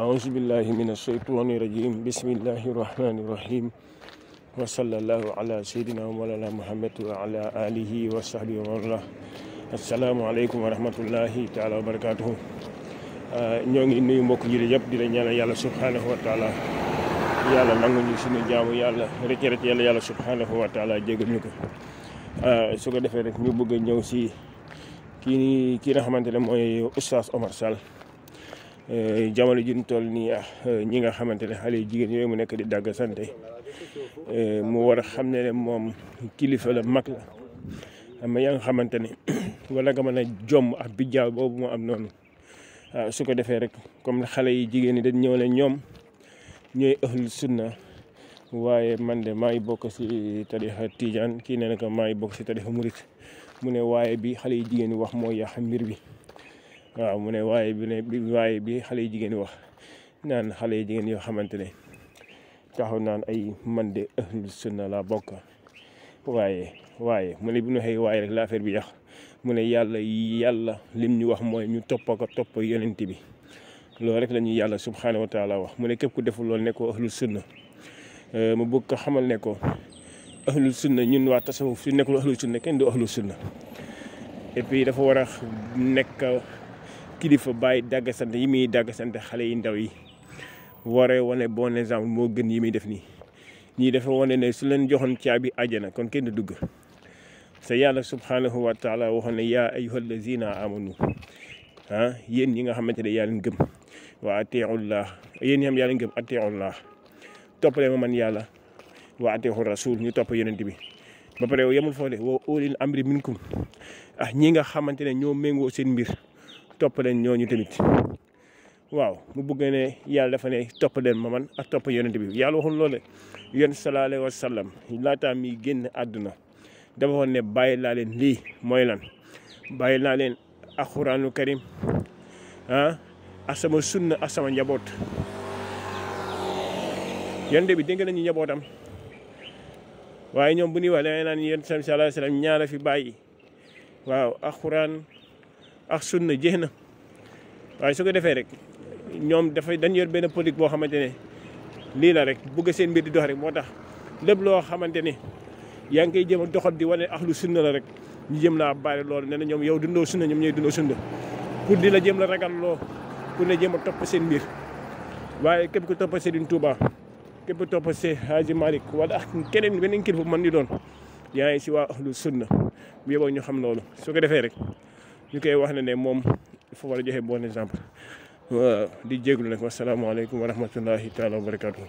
أعوذ بالله من الشيطان الرجيم بسم الله الرحمن الرحيم وصلى الله على سيدنا ومولانا محمد وعلى آله وصحبه ومن السلام عليكم ورحمة الله تعالى وبركاته ñoo ngi nuyu mbokk yi yëpp di la ñaanal yàlla subhanahu wa taala yàlla nangu ñu suñu jaamu yàlla rëcc yàlla subhanahu wa taala jégal ñu ko su ko defee rek ñu bëgg a ñëw si kii nga xamante ne mooy Oustaz Omar Sall jamono ji ñu toll nii ñi nga xamante ne xale yu jigéen yooyu mu nekk di dàgg sante mu war a xam ne moom kilifa la mag la am yaa nga xamante ne wala nga mën a jomm ak bijjaaw boobu mu am noonu su ko defee rek comme xale yi jigéen ñi dañ ñëw ne ñoom ñooy ahlul sunna waaye man de maa ngi bokk si tarixa Tijaan kii nee na ko maa ngi bokk si tarixa Murit mu ne waaye bi xale yi jigéen ñi wax moo yàq mbir bi waaw mu ne waaye bi xale yi jigéen ñi wax naan xale yi jigéen yoo xamante ne taxaw naan ay man de ahlul sunna laa bokk waaye mu ne bi ñu waxee waaye rek la affaire bi yàq mu ne yàlla lim ñu wax mooy ñu topp yonent bi loolu rek la ñuy yàlla subhanahu wa taala wax mu ne képp ku deful loolu ne ko ahlul sunna mu bëgg ko xamal ne ko ahlul sunna ñun waa tasawuf su nekkul ahlul sunna kenn du ahlul sunna et puis dafa war a nekk kilifa bàyyi dàggasante yi muy dàggasante xale yi ndaw yi waree wane bon exemple moo gën yi muy def nii ñii dafa wane ne su leen joxoon caabi àjjana kon kenn du dugg sa yàlla subhanahu wa taala waxoon ne yaa ayyuhal lazina amanu yéen ñi nga xamante ne yaa leen gëm wa atiullah yéen ñi xam yaa leen gëm atiullah toppale ma man yàlla wa atiihu rasul ñu topp yonent bi ba pare yemul foofu de wa ulil amri minkum ñi nga xamante ne ñoo méngoo seen mbir topp leen ñooñu tamit waaw mu bëgg ne yàlla dafa ne topp leen ma man ak topp yonent bi yàlla waxul loolu yonent sallallahu alayhi wa sallam laataa mi génn àdduna dafa waxoon ne bàyyi laa leen lii mooy lan bàyyi naa leen alxuraanu karim ak sama sunna ak sama njaboot yonent bi dénk nañu njabootam waaye ñoom bu ñuy wax da naan yonent sallallahu alayhi wa sallam ñaara fi bàyyi waaw alxuraan ak sunna jeex na waaye su ko defee rek ñoom dañ yor benn politique boo xamante ne lii la rek bëgg seen mbir di dox rek moo tax lépp loo xamante ne yaa ngi koy jëm a doxal di wane ahlu sunna la rek ñu jëm laa bari loolu nee na ñoom yow dundoo sunna ñoom ñooy dundoo sunna pour di la jëm la ragal loo pour ne jëm a topp seen mbir waaye képp ku topp Serigne Touba képp ku topp Seydi Hadji Malick wala ak keneen beneen kilifa mën di doon yaa ngi si waa ahlu sunna bu yeboo ñu xam loolu su ko defee rek ñu koy wax ne moom dafa war a joxe bon exemple waaw di jéglu nag wasalaamaaleykum wa rahmatullahi taala wa barakatuh